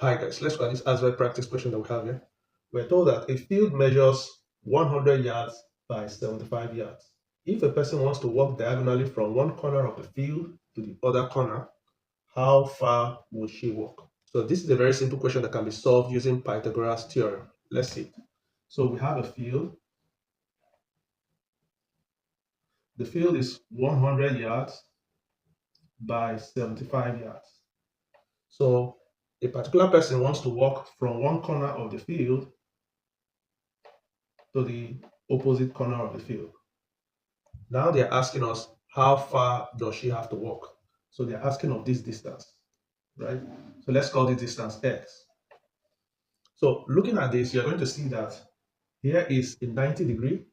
Hi guys, let's look at this ASVAB practice question that we have here. We're told that a field measures 100 yards by 75 yards. If a person wants to walk diagonally from one corner of the field to the other corner, how far would she walk? So this is a very simple question that can be solved using Pythagoras Theorem. Let's see. So we have a field. The field is 100 yards by 75 yards. So a particular person wants to walk from one corner of the field to the opposite corner of the field. Now they're asking us, how far does she have to walk? So they're asking of this distance, right? So let's call this distance x. So looking at this, you're going to see that here is a 90 degree.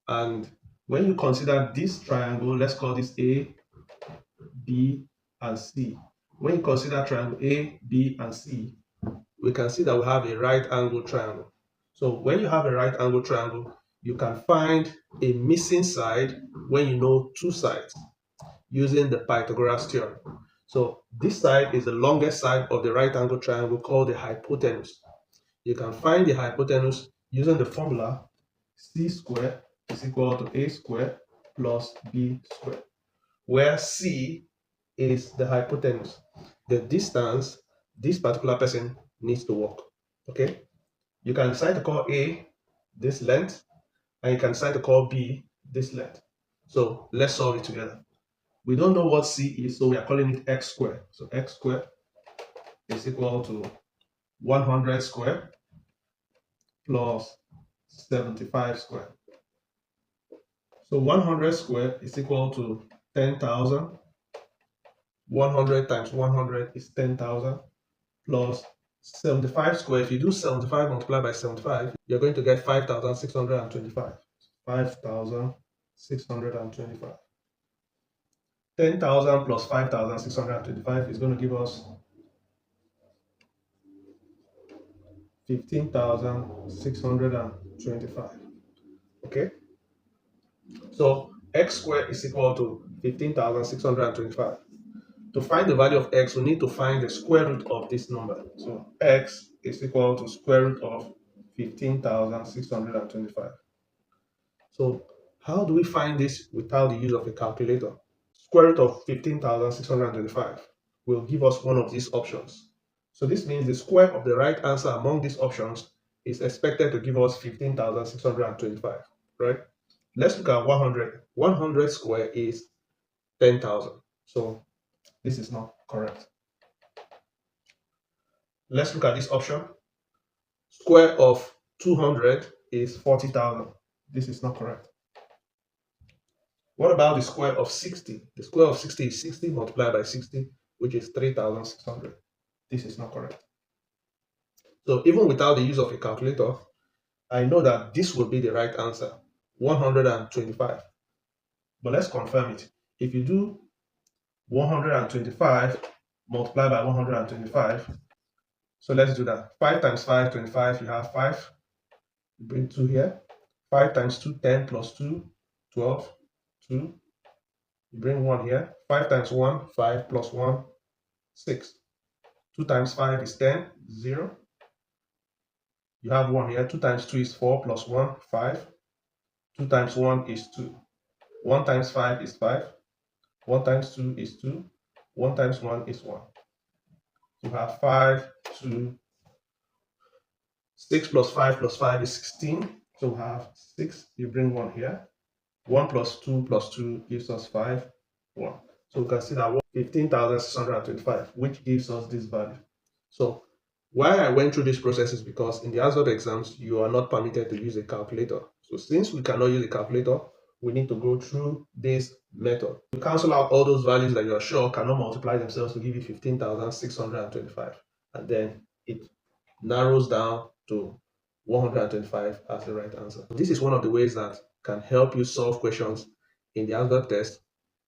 And when you consider this triangle, let's call this A, B, and C. When you consider triangle A, B, and C, we can see that we have a right angle triangle. So when you have a right angle triangle, you can find a missing side when you know two sides using the Pythagoras theorem. So this side is the longest side of the right angle triangle called the hypotenuse. You can find the hypotenuse using the formula c squared is equal to a squared plus b squared, where c is the hypotenuse, the distance this particular person needs to walk. Okay, you can decide to call A this length, and you can decide to call B this length. So let's solve it together. We don't know what C is, so we are calling it x squared. So x squared is equal to 100 squared plus 75 squared. So 100 squared is equal to 10,000. 100 times 100 is 10,000 plus 75 squared. If you do 75 multiplied by 75, you're going to get 5,625. 5,625. 10,000 plus 5,625 is going to give us 15,625. Okay, so x squared is equal to 15,625. To find the value of x, we need to find the square root of this number. So x is equal to square root of 15,625. So how do we find this without the use of a calculator? Square root of 15,625 will give us one of these options. So this means the square of the right answer among these options is expected to give us 15,625, right? Let's look at 100. 100 square is 10,000. So this is not correct. Let's look at this option. Square of 200 is 40,000. This is not correct. What about the square of 60? The square of 60 is 60 multiplied by 60, which is 3,600. This is not correct. So even without the use of a calculator, I know that this will be the right answer, 125. But let's confirm it. If you do 125 multiplied by 125, so let's do that. 5 times 5, 25, you have 5. You bring 2 here. 5 times 2, 10 plus 2, 12, 2. You bring 1 here. 5 times 1, 5 plus 1, 6. 2 times 5 is 10, 0. You have 1 here. 2 times 2 is 4 plus 1, 5. 2 times 1 is 2. 1 times 5 is 5. 1 times 2 is 2. 1 times 1 is 1. You have 5, 2, 6 plus 5 is 16. So we have 6. You bring 1 here. 1 plus 2 gives us 5, 1. So we can see that 15,625, which gives us this value. So why I went through this process is because in the ASVAB exams, you are not permitted to use a calculator. So since we cannot use a calculator, we need to go through this method. To cancel out all those values that you're sure cannot multiply themselves to give you 15,625. And then it narrows down to 125 as the right answer. This is one of the ways that can help you solve questions in the ASVAB test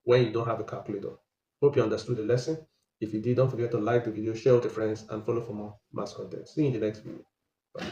when you don't have a calculator. Hope you understood the lesson. If you did, don't forget to like the video, share with your friends, and follow for more maths content. See you in the next video. Bye.